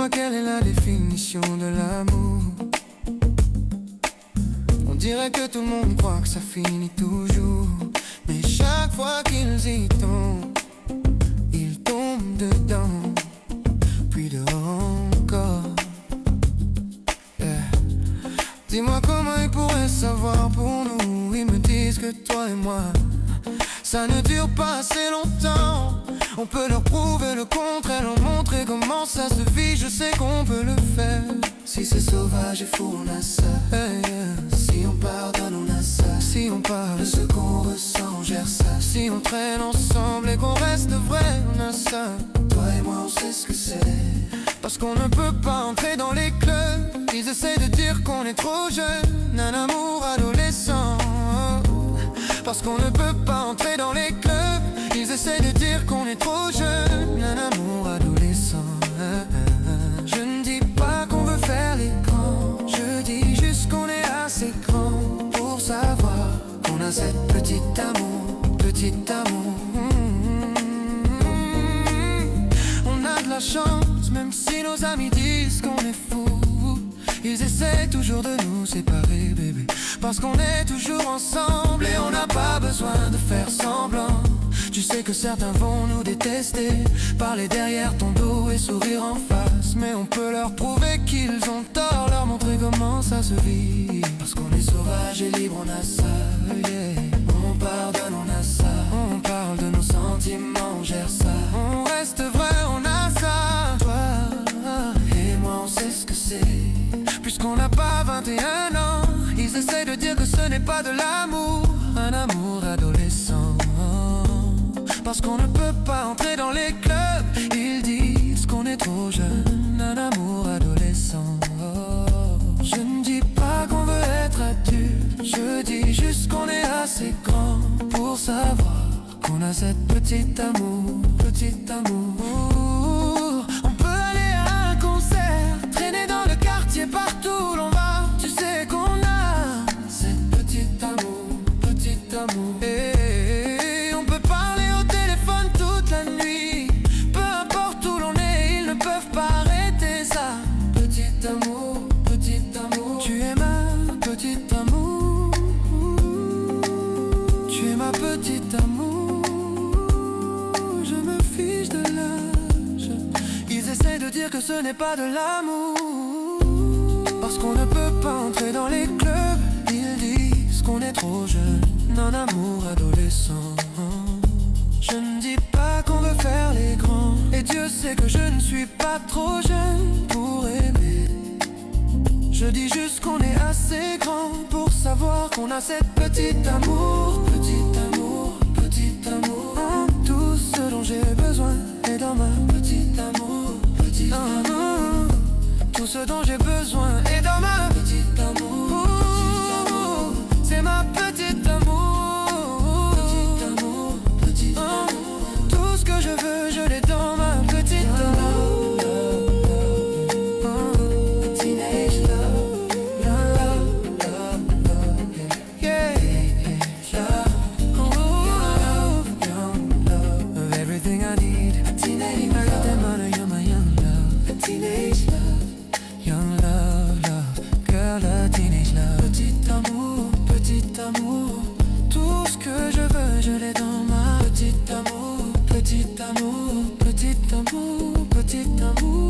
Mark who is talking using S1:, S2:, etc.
S1: Dis-moi quelle est la définition de l'amour. On dirait que tout le monde croit que ça finit toujours, mais chaque fois qu'ils y tombent, ils tombent dedans, puis dehors encore. Dis-moi comment ils pourraient savoir pour nous. Ils me disent que toi et moi, ça ne dure pas assez longtemps. On peut leur prouver le contraire, leur montrer comment ça se vit. Je sais qu'on peut le faire. Si c'est sauvage et fou, on a ça. Si on pardonne, on a ça. Si on parle de ce qu'on ressent, on gère ça. Si on traîne ensemble et qu'on reste vrai, on a ça. Toi et moi, on sait ce que c'est. Parce qu'on ne peut pas entrer dans les clubs. Ils essaient de dire qu'on est trop jeune, un amour adolescent. Parce qu'on ne peut pas entrer dans les clubs. Ils essaient de dire qu'on est trop jeune, un amour adolescent. Je ne dis pas qu'on veut faire l'écran, je dis juste qu'on est assez grand pour savoir qu'on a cette petite amour, petit amour. On a de la chance, même si nos amis disent qu'on est fous. Ils essaient toujours de nous séparer, bébé, parce qu'on est toujours ensemble et on n'a pas besoin de faire semblant. Tu sais que certains vont nous détester, parler derrière ton dos et sourire en face, mais on peut leur prouver qu'ils ont tort, leur montrer comment ça se vit. Parce qu'on est sauvage et libre, on a ça, yeah. On pardonne, on a ça. On parle de nos sentiments, on gère ça. On reste vrai, on a ça. Toi et moi, on sait ce que c'est. Puisqu'on n'a pas 21 ans, ils essaient de dire que ce n'est pas de l'amour, un amour adolescent. Parce qu'on ne peut pas entrer dans les clubs, ils disent qu'on est trop jeune, un amour adolescent. Je ne dis pas qu'on veut être adulte, je dis juste qu'on est assez grand pour savoir qu'on a cette petite amour, petit amour. On peut aller à un concert, traîner dans le quartier, partout où l'on va. Tu sais qu'on a cette petite amour, petit amour. Et on peut parler au téléphone toute la nuit, peu importe où l'on est, ils ne peuvent pas arrêter ça. Petit amour, petit amour. Tu es ma petite amour, tu es ma petite amour. Je me fiche de l'âge, ils essaient de dire que ce n'est pas de l'amour. Parce qu'on ne peut pas entrer dans les clubs, ils disent qu'on est trop jeune, un amour adolescent. Je ne dis pas qu'on veut faire les grands, et Dieu sait que je ne suis pas trop jeune pour aimer. Je dis juste qu'on est assez grand pour savoir qu'on a cette petite amour, petit amour, petit amour. Tout ce dont j'ai besoin est dans ma petite amour, petit amour. Tout ce dont j'ai besoin est dans ma petite amour. C'est ma petite amour, petit amour, petit amour. Tout ce que je veux, je l'ai dans ma petite amour. Teenage love, love, love, love, yeah. Love, young love, everything I need. Teenage love, you're my young love. Teenage love, young love, love, girl, a teenage love. Petit amour, petit amour. Tout ce que je veux, je l'ai dans ma petite amour, petit amour, petit amour, petit amour.